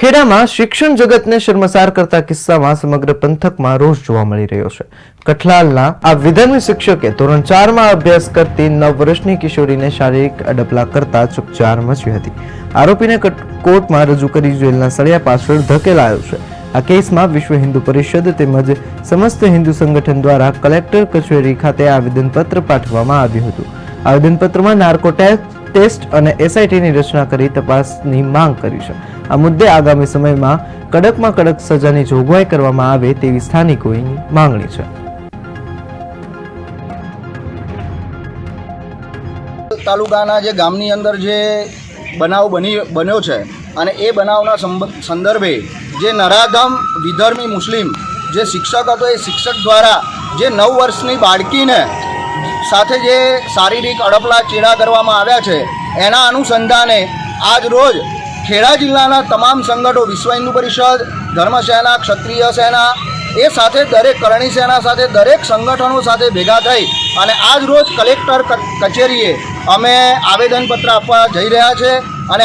ખેડામાં શિક્ષણ જગતને શર્મસાર કરતા કિસ્સામાં સમગ્ર પંથકમાં રોષ જોવા મળી રહ્યો છે। કઠલાલના આ વિધર્મી શિક્ષકે ધોરણ 4માં અભ્યાસ કરતી 9 વર્ષની કિશોરીને શારીરિક અડપલા કરતા ચકચાર મચી હતી। આરોપીને કોર્ટમાં રજૂ કરી જેલના સળિયા પાછળ ધકેલાયો છે। આ કેસમાં વિશ્વ હિન્દુ પરિષદ તેમજ સમસ્ત હિન્દુ સંગઠન દ્વારા કલેક્ટર કચેરી ખાતે આવેદનપત્ર પાઠવવામાં આવ્યું હતું। આવેદનપત્રમાં નાર્કો ટેસ્ટ અને એસઆઈટીની રચના કરી તપાસની માંગ કરી છે। આ મુદ્દે આગામી સમયમાં કડકમાં કડક સજાની જોગવાઈ કરવામાં આવે તેવી સ્થાનિકોની માંગણી છે। તાલુકાના જે ગામની અંદર જે બનાવ બન્યો છે અને એ બનાવના સંદર્ભે જે નરાધમ વિધર્મી મુસ્લિમ જે શિક્ષક હતો એ શિક્ષક દ્વારા જે 9 વર્ષની બાળકીને સાથે જે શારીરિક અડપલા ચેડા કરવામાં આવ્યા છે એના અનુસંધાને આજ રોજ ખેડા જિલ્લાના તમામ સંગઠનો વિશ્વ હિન્દુ પરિષદ, ધર્મ સેના, ક્ષત્રિય સેના એ સાથે દરેક કરણી સેના સાથે દરેક સંગઠનો સાથે ભેગા થઈ અને આજ રોજ કલેક્ટર કચેરીએ અમે આવેદનપત્ર આપવા જઈ રહ્યા છે અને